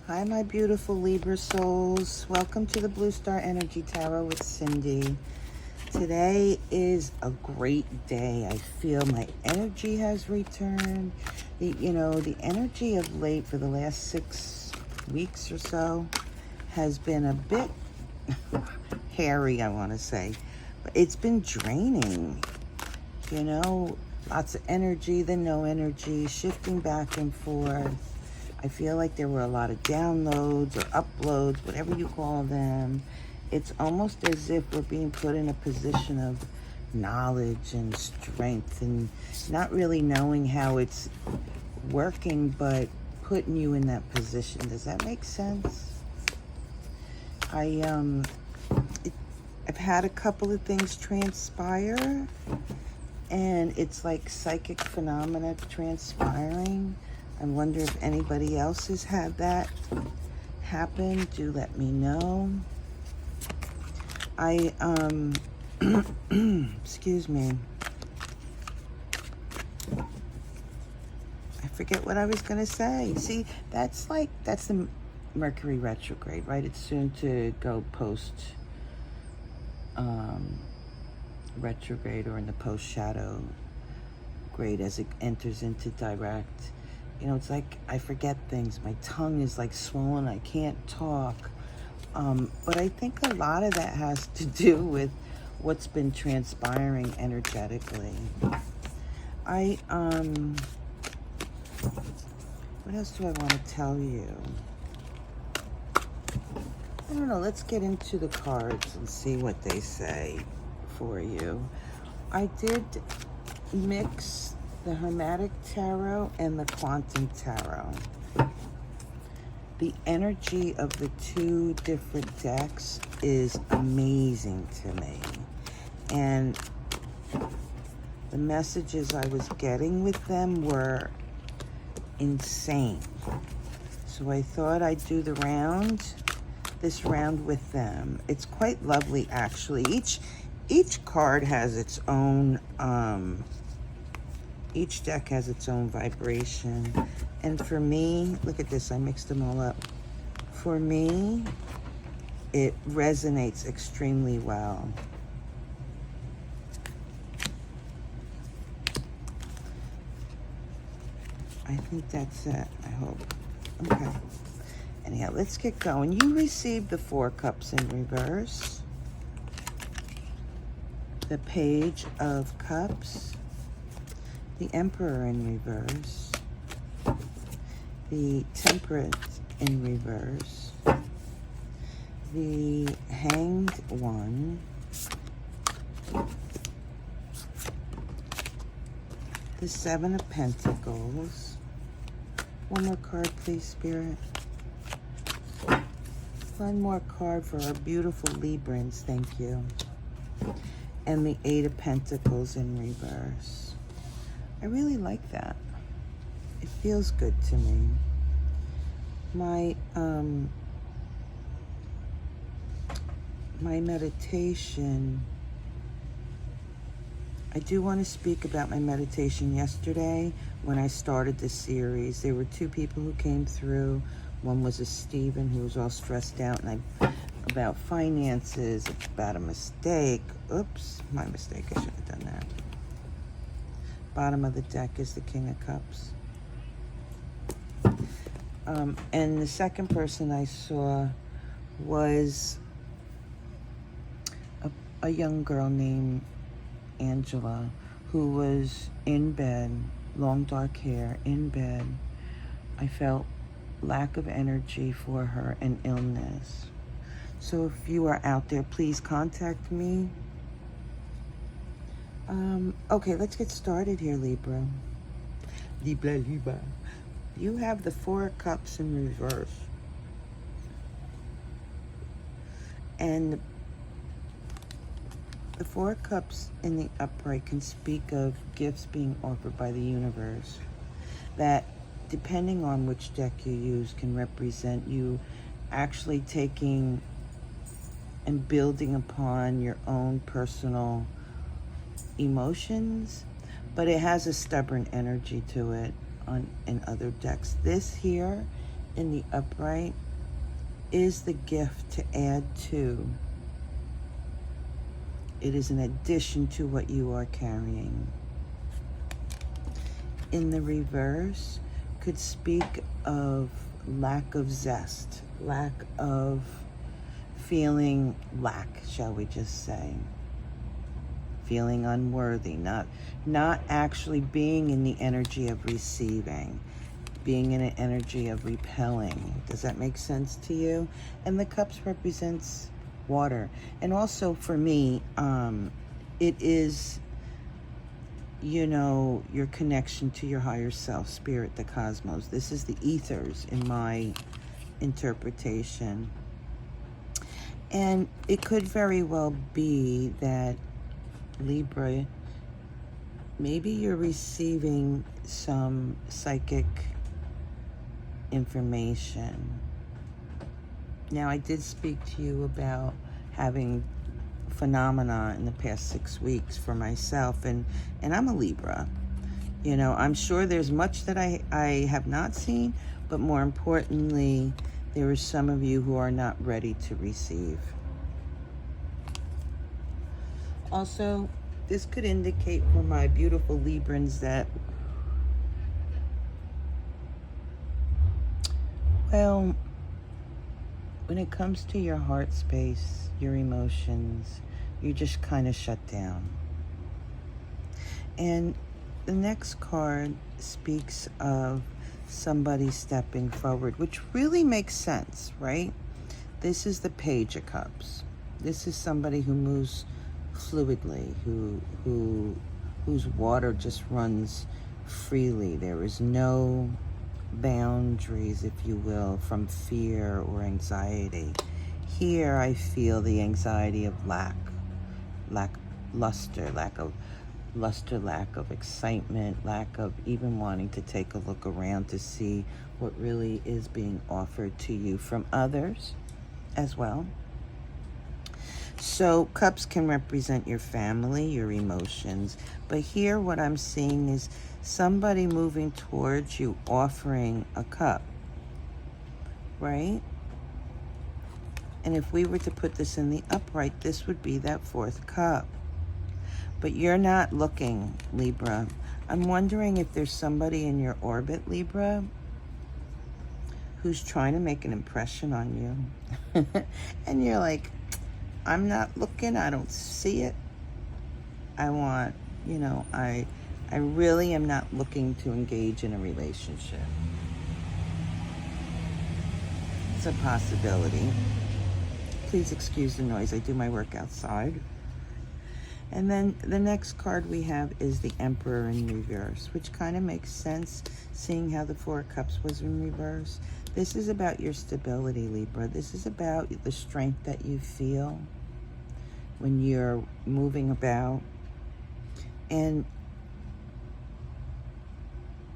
Hi, my beautiful Libra souls. Welcome to the Blue Star Energy Tarot with Cindy. Today is a great day. I feel my energy has returned. The energy of late for the last 6 weeks or so has been a bit hairy, I want to say. But it's been draining. Lots of energy, then no energy, shifting back and forth. I feel like there were a lot of downloads or uploads, whatever you call them. It's almost as if we're being put in a position of knowledge and strength and not really knowing how it's working, but putting you in that position. Does that make sense? I've had a couple of things transpire, and it's like psychic phenomena transpiring. I wonder if anybody else has had that happen. Do let me know. Excuse me. I forget what I was going to say. See, that's the Mercury retrograde, right? It's soon to go post retrograde, or in the post shadow grade as it enters into direct. It's like I forget things. My tongue is like swollen. I can't talk. But I think a lot of that has to do with what's been transpiring energetically. What else do I want to tell you? I don't know. Let's get into the cards and see what they say for you. I did mix the Hermetic Tarot and the Quantum Tarot. The energy of the two different decks is amazing to me. And the messages I was getting with them were insane. So I thought I'd do this round with them. It's quite lovely, actually. Each card has its own each deck has its own vibration. And for me, look at this, I mixed them all up. For me, it resonates extremely well. I think that's it, I hope. Okay. Anyhow, let's get going. You received the Four Cups in reverse, the Page of Cups, the Emperor in reverse, the Temperance in reverse, the Hanged One, the Seven of Pentacles. One more card, please, Spirit. One more card for our beautiful Librans, thank you. And the Eight of Pentacles in reverse. I really like that. It feels good to me. My meditation, I do want to speak about my meditation yesterday when I started this series. There were two people who came through. One was a Stephen who was all stressed out about finances, about a mistake. Oops, my mistake, I should have done that. Bottom of the deck is the King of Cups. And the second person I saw was a young girl named Angela, who was in bed, long dark hair, in bed. I felt lack of energy for her and illness. So if you are out there, please contact me. Okay, let's get started here, Libra. Libra. You have the Four Cups in reverse. And the Four Cups in the upright can speak of gifts being offered by the universe that, depending on which deck you use, can represent you actually taking and building upon your own personal emotions, but it has a stubborn energy to it in other decks. This here in the upright is the gift to add to. It is an addition to what you are carrying. In the reverse, could speak of lack of zest, lack of feeling lack, shall we just say. Feeling unworthy, not actually being in the energy of receiving, being in an energy of repelling. Does that make sense to you? And the cups represents water. And also for me, it is, you know, your connection to your higher self, spirit, the cosmos. This is the ethers in my interpretation. And it could very well be that, Libra, maybe you're receiving some psychic information. Now, I did speak to you about having phenomena in the past 6 weeks for myself, and I'm a Libra. You know, I'm sure there's much that I have not seen, but more importantly, there are some of you who are not ready to receive. Also, this could indicate for my beautiful Librans that, well, when it comes to your heart space, your emotions, you just kind of shut down. And the next card speaks of somebody stepping forward, which really makes sense, right? This is the Page of Cups. This is somebody who moves fluidly, whose water just runs freely. There is no boundaries, if you will, from fear or anxiety. Here I feel the anxiety of lack of luster, lack of excitement, lack of even wanting to take a look around to see what really is being offered to you from others as well. So cups can represent your family, your emotions, but here what I'm seeing is somebody moving towards you offering a cup, right? And if we were to put this in the upright, this would be that fourth cup. But you're not looking, Libra. I'm wondering if there's somebody in your orbit, Libra, who's trying to make an impression on you. And you're like, I'm not looking, I don't see it. I want, you know, I really am not looking to engage in a relationship. It's a possibility. Please excuse the noise, I do my work outside. And then the next card we have is the Emperor in reverse, which kind of makes sense, seeing how the Four of Cups was in reverse. This is about your stability, Libra. This is about the strength that you feel when you're moving about. And,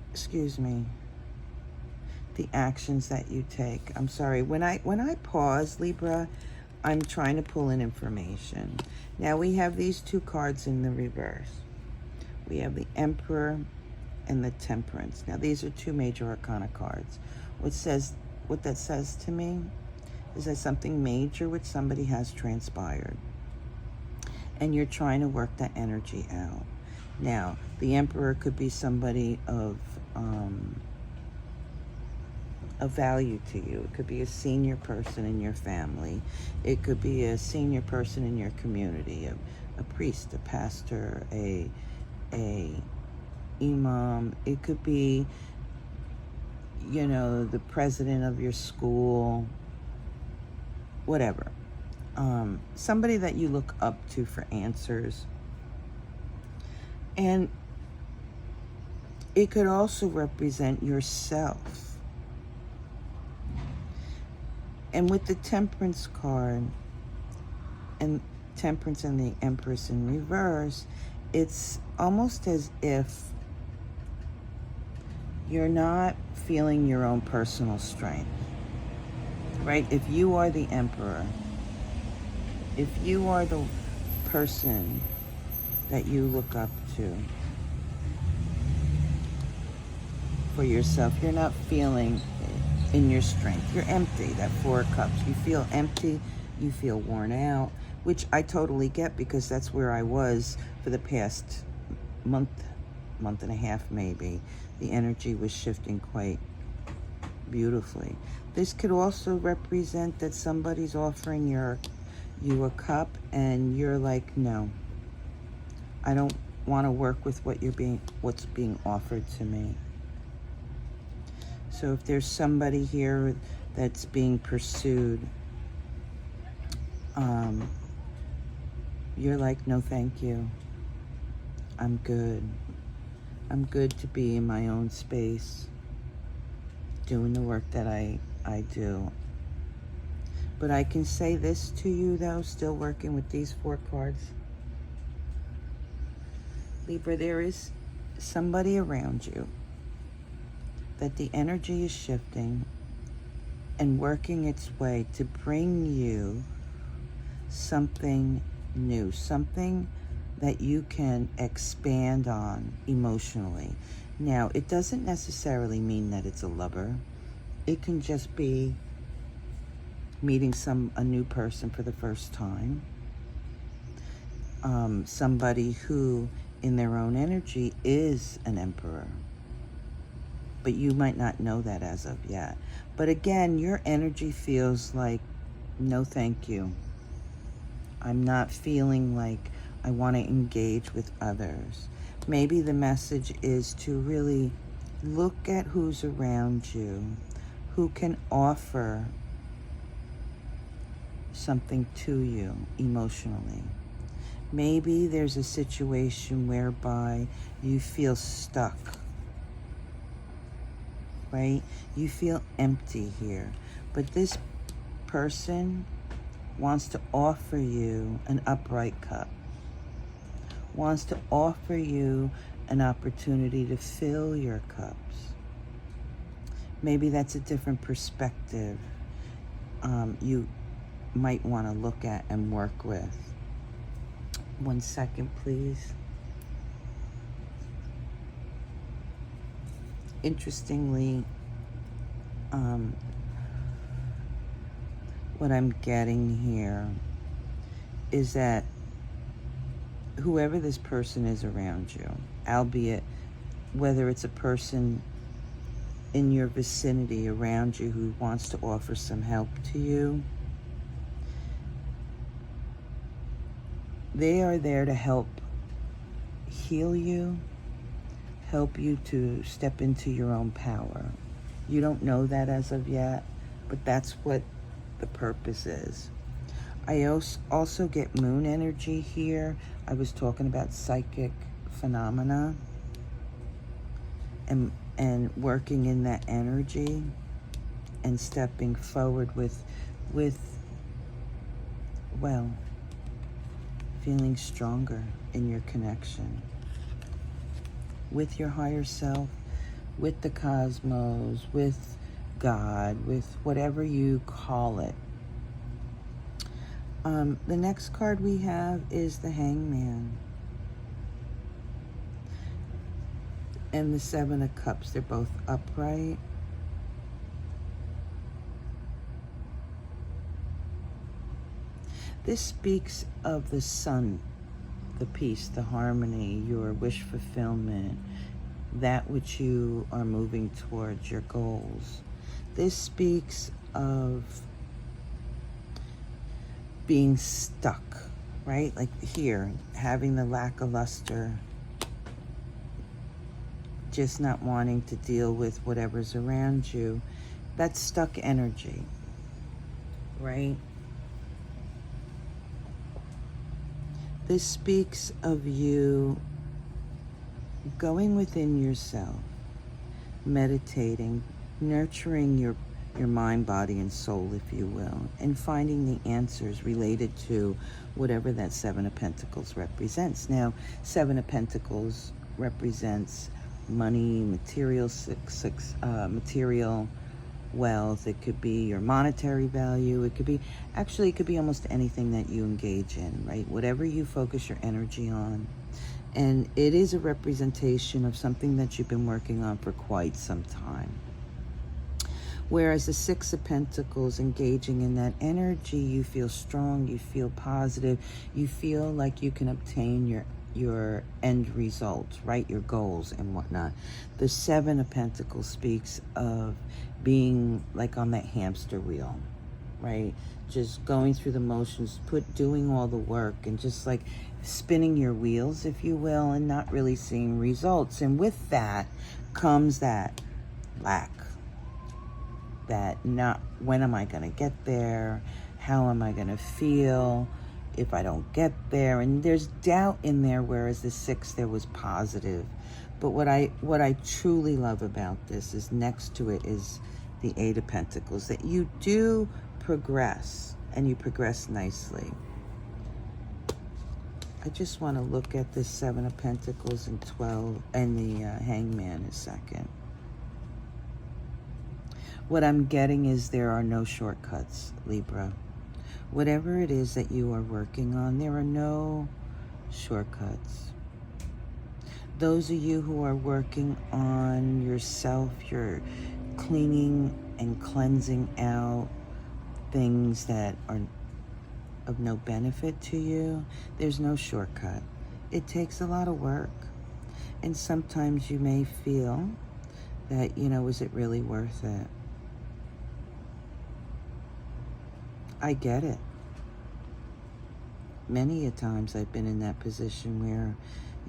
excuse me, the actions that you take. I'm sorry, when I pause, Libra, I'm trying to pull in information. Now we have these two cards in the reverse. We have the Emperor and the Temperance. Now these are two major arcana cards. What that says to me is that something major with somebody has transpired, and you're trying to work that energy out. Now, the Emperor could be somebody of value to you. It could be a senior person in your family. It could be a senior person in your community, a priest, a pastor, a imam. It could be, you know, the president of your school, whatever. Somebody that you look up to for answers. And it could also represent yourself. And with the Temperance card, and Temperance and the Empress in reverse, it's almost as if you're not feeling your own personal strength, right? If you are the Emperor, if you are the person that you look up to for yourself, you're not feeling in your strength. You're empty, that Four of Cups. You feel empty, you feel worn out, which I totally get because that's where I was for the past month and a half maybe. The energy was shifting quite beautifully. This could also represent that somebody's offering you a cup and you're like, no, I don't want to work with what's being offered to me. So if there's somebody here that's being pursued, you're like, no, thank you. I'm good. I'm good to be in my own space, doing the work that I do. But I can say this to you, though, still working with these 4 cards. Libra, there is somebody around you that the energy is shifting and working its way to bring you something new, something that you can expand on emotionally. Now, it doesn't necessarily mean that it's a lover. It can just be meeting a new person for the first time. Somebody who, in their own energy, is an emperor. But you might not know that as of yet. But again, your energy feels like, no thank you. I'm not feeling like I want to engage with others. Maybe the message is to really look at who's around you, who can offer something to you emotionally. Maybe there's a situation whereby you feel stuck, right? You feel empty here. But this person wants to offer you an upright cup, wants to offer you an opportunity to fill your cups. Maybe that's a different perspective you might want to look at and work with. 1 second, please. Interestingly, what I'm getting here is that whoever this person is around you, albeit whether it's a person in your vicinity around you who wants to offer some help to you, they are there to help heal you, help you to step into your own power. You don't know that as of yet, but that's what the purpose is. I also get moon energy here. I was talking about psychic phenomena and working in that energy and stepping forward with well, feeling stronger in your connection with your higher self, with the cosmos, with God, with whatever you call it. The next card we have is the Hangman and the 7 of Cups. They're both upright. This speaks of the sun, the peace, the harmony, your wish fulfillment, that which you are moving towards, your goals. This speaks of being stuck, right? Like here, having the lackluster, just not wanting to deal with whatever's around you. That's stuck energy, right? This speaks of you going within yourself, meditating, nurturing your mind, body, and soul, if you will, and finding the answers related to whatever that 7 of Pentacles represents. Now, 7 of Pentacles represents money, material wealth. It could be your monetary value. It could be almost anything that you engage in, right? Whatever you focus your energy on. And it is a representation of something that you've been working on for quite some time. Whereas the Six of Pentacles, engaging in that energy, you feel strong, you feel positive, you feel like you can obtain your end results, right? Your goals and whatnot. The Seven of Pentacles speaks of being like on that hamster wheel, right? Just going through the motions, doing all the work, and just like spinning your wheels, if you will, and not really seeing results. And with that comes that lack, that not, when am I going to get there? How am I going to feel if I don't get there? And there's doubt in there, whereas the Six, there was positive. But what I truly love about this is, next to it is the Eight of Pentacles, that you do progress, and you progress nicely. I just want to look at this Seven of Pentacles and 12 and the Hangman a second. What I'm getting is there are no shortcuts, Libra. Whatever it is that you are working on, there are no shortcuts. Those of you who are working on yourself, you're cleaning and cleansing out things that are of no benefit to you, there's no shortcut. It takes a lot of work. And sometimes you may feel that, is it really worth it? I get it. Many a times I've been in that position where,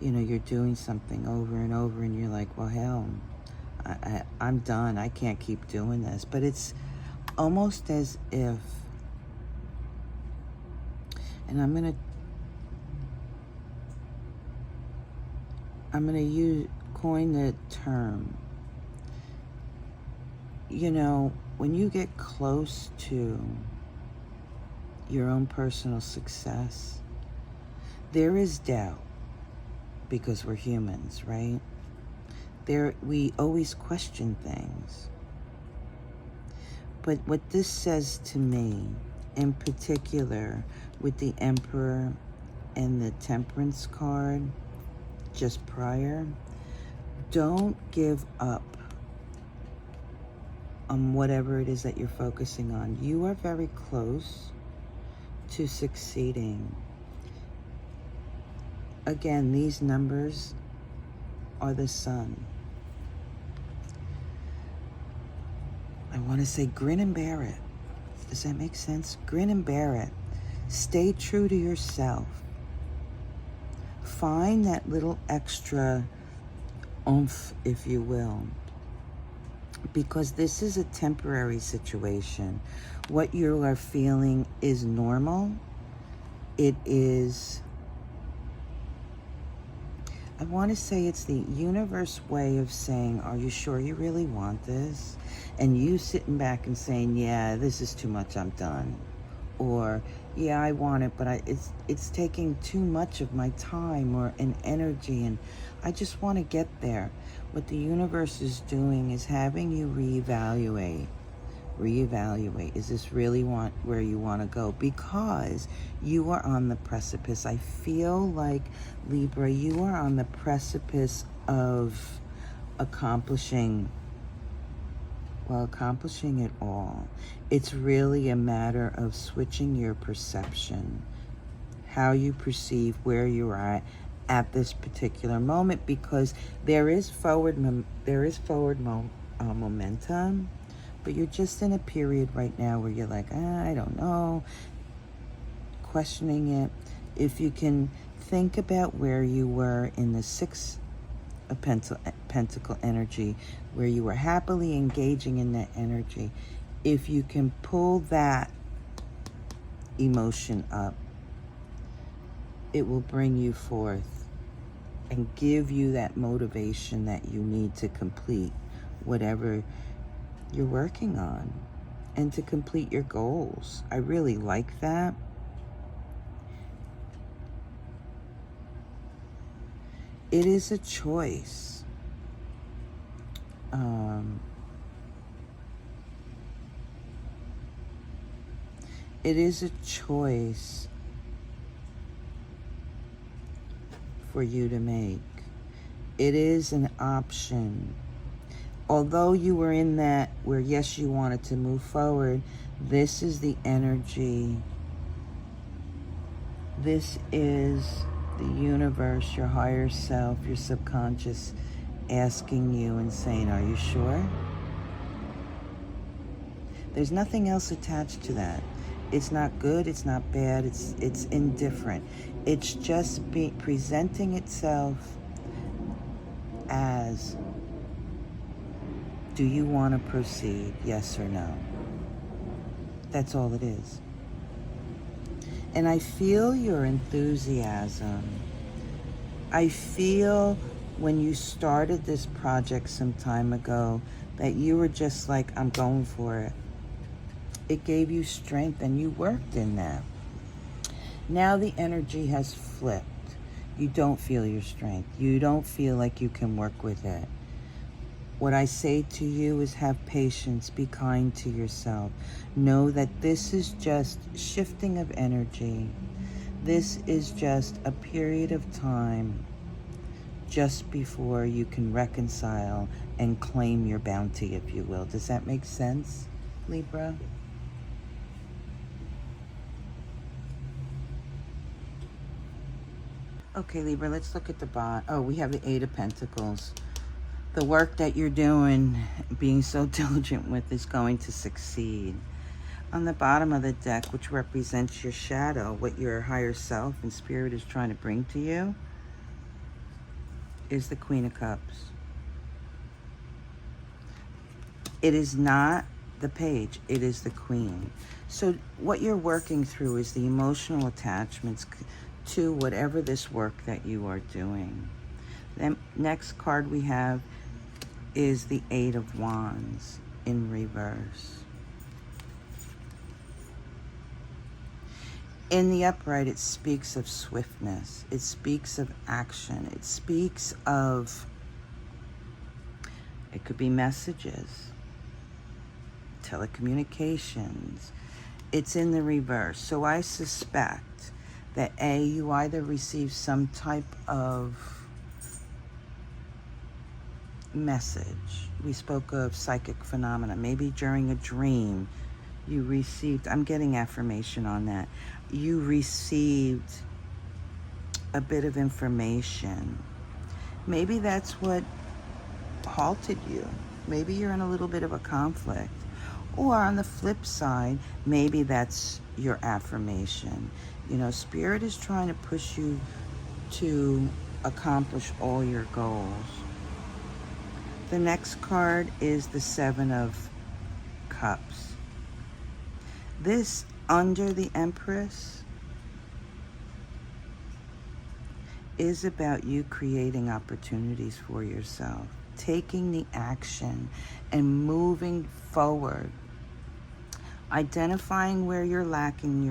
you're doing something over and over and you're like, well, hell, I'm done. I can't keep doing this. But it's almost as if, and I'm gonna coin the term, when you get close to your own personal success, there is doubt, because we're humans, right? We always question things. But what this says to me, in particular, with the Emperor and the Temperance card just prior, don't give up on whatever it is that you're focusing on. You are very close to succeeding. Again, these numbers are the sun. I want to say grin and bear it. Does that make sense? Grin and bear it. Stay true to yourself. Find that little extra oomph, if you will, because this is a temporary situation. What you are feeling is normal. It is, I want to say it's the universe way of saying, are you sure you really want this? And you sitting back and saying, yeah, this is too much, I'm done. Or, yeah, I want it, but it's taking too much of my time or an energy, and I just want to get there. What the universe is doing is having you reevaluate. Is this really where you want to go? Because you are on the precipice. I feel like, Libra, you are on the precipice of accomplishing it all. It's really a matter of switching your perception, how you perceive where you are at this particular moment, because there is forward momentum, but you're just in a period right now where you're like, I don't know, questioning it. If you can think about where you were in the Six of Pentacle energy, where you were happily engaging in that energy, if you can pull that emotion up, it will bring you forth and give you that motivation that you need to complete whatever you're working on and to complete your goals. I really like that. It is a choice. It is a choice for you to make. It is an option although you were in that where, yes, you wanted to move forward, this is the energy. This is the universe, your higher self, your subconscious asking you and saying, are you sure? There's nothing else attached to that. It's not good, it's not bad, it's indifferent. It's just presenting itself as, do you want to proceed, yes or no? That's all it is. And I feel your enthusiasm. I feel when you started this project some time ago that you were just like, I'm going for it. It gave you strength and you worked in that. Now the energy has flipped. You don't feel your strength. You don't feel like you can work with it. What I say to you is have patience, be kind to yourself. Know that this is just shifting of energy. This is just a period of time just before you can reconcile and claim your bounty, if you will. Does that make sense, Libra? Okay, Libra, let's look at the bottom. Oh, we have the Eight of Pentacles. The work that you're doing, being so diligent with, is going to succeed. On the bottom of the deck, which represents your shadow, what your higher self and spirit is trying to bring to you, is the Queen of Cups. It is not the page, it is the Queen. So what you're working through is the emotional attachments to whatever this work that you are doing. The next card we have is the Eight of Wands in reverse. In the upright, it speaks of swiftness. It speaks of action. It speaks of, it could be messages, telecommunications. It's in the reverse. So I suspect that A, you either receive some type of message. We spoke of psychic phenomena. Maybe during a dream you received, I'm getting affirmation on that, you received a bit of information. Maybe that's what halted you. Maybe you're in a little bit of a conflict. Or on the flip side, maybe that's your affirmation. You know, Spirit is trying to push you to accomplish all your goals. The next card is the Seven of Cups. This, under the Empress, is about you creating opportunities for yourself, taking the action and moving forward, identifying where you're lacking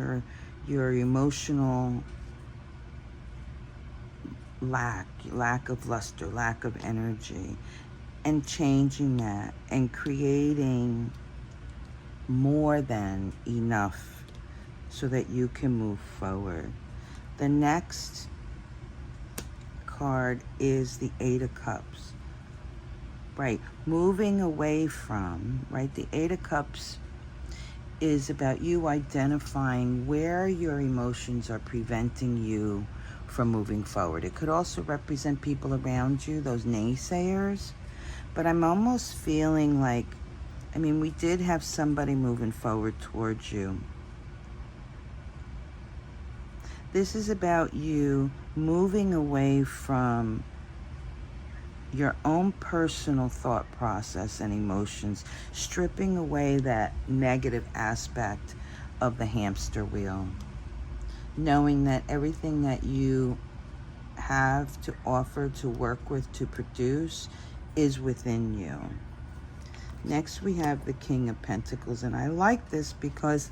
your emotional lack of luster, lack of energy, and changing that and creating more than enough so that you can move forward. The next card is the Eight of Cups. Right, moving away from, right, the Eight of Cups is about you identifying where your emotions are preventing you from moving forward. It could also represent people around you, those naysayers. But I'm almost feeling like, I mean, we did have somebody moving forward towards you. This is about you moving away from your own personal thought process and emotions, stripping away that negative aspect of the hamster wheel, knowing that everything that you have to offer, to work with, to produce is within you. Next, we have the King of Pentacles, and I like this because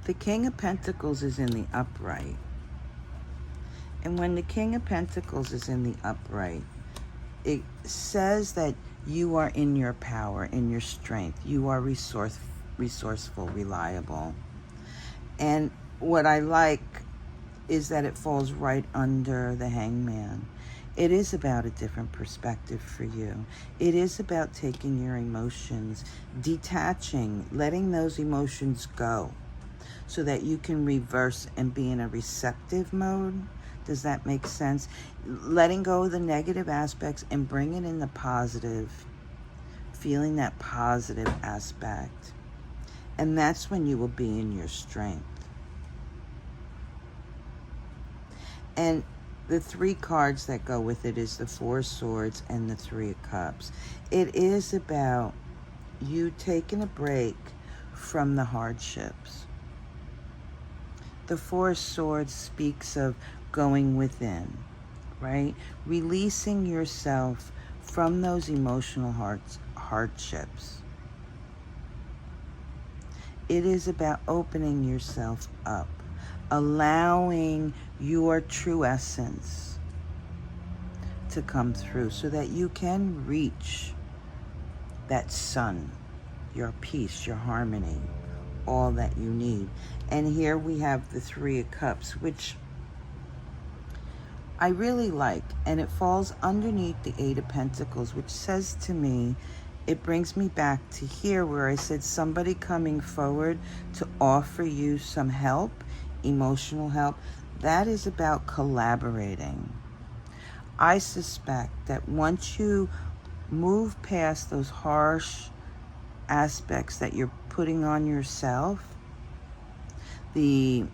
the King of Pentacles is in the upright. And when the King of Pentacles is in the upright, it says that you are in your power, in your strength. You are resourceful, reliable. And what I like is that it falls right under the Hangman. It is about a different perspective for you. It is about taking your emotions, detaching, letting those emotions go so that you can reverse and be in a receptive mode. Does that make sense? Letting go of the negative aspects and bringing in the positive, feeling that positive aspect. And that's when you will be in your strength. And the 3 cards that go with it is the 4 swords and the 3 of cups. It is about you taking a break from the hardships. The 4 swords speaks of going within, right? Releasing yourself from those emotional hardships. It is about opening yourself up, allowing your true essence to come through so that you can reach that sun, your peace, your harmony, all that you need. And here we have the 3 of cups, which I really like, and it falls underneath the 8 of pentacles, which says to me, it brings me back to here where I said somebody coming forward to offer you some help, emotional help. That is about collaborating. I suspect that once you move past those harsh aspects that you're putting on yourself, the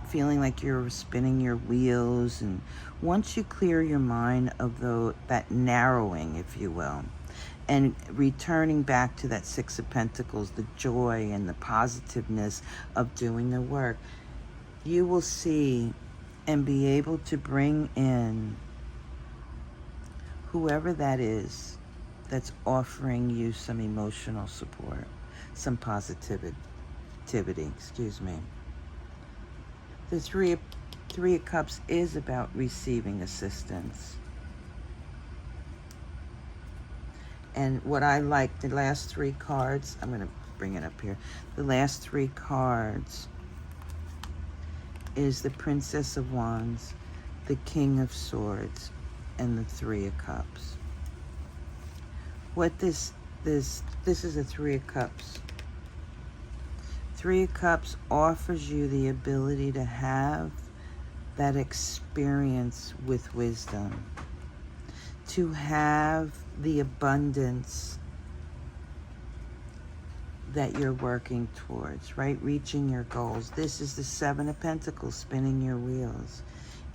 feeling like you're spinning your wheels, and once you clear your mind of that narrowing, if you will, and returning back to that 6 of pentacles, the joy and the positiveness of doing the work, you will see and be able to bring in whoever that is that's offering you some emotional support, some positivity, excuse me. The 3 of Cups is about receiving assistance. And what I like, the last 3 cards, I'm going to bring it up here. The last 3 cards is the Princess of Wands, the King of Swords, and the 3 of Cups. What this is a 3 of Cups. 3 of Cups offers you the ability to have that experience with wisdom, to have the abundance that you're working towards, right? Reaching your goals. This is the 7 of Pentacles, spinning your wheels.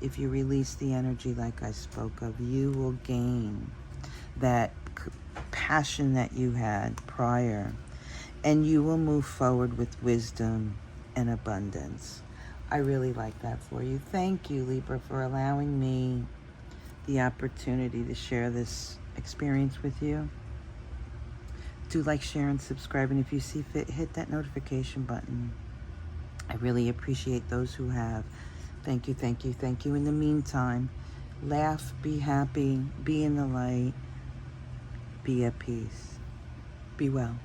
If you release the energy like I spoke of, you will gain that passion that you had prior, and you will move forward with wisdom and abundance. I really like that for you. Thank you, Libra, for allowing me the opportunity to share this experience with you. Do like, share, and subscribe, and if you see fit, hit that notification button. I really appreciate those who have. Thank you, thank you, thank you. In the meantime, laugh, be happy, be in the light, be at peace. Be well.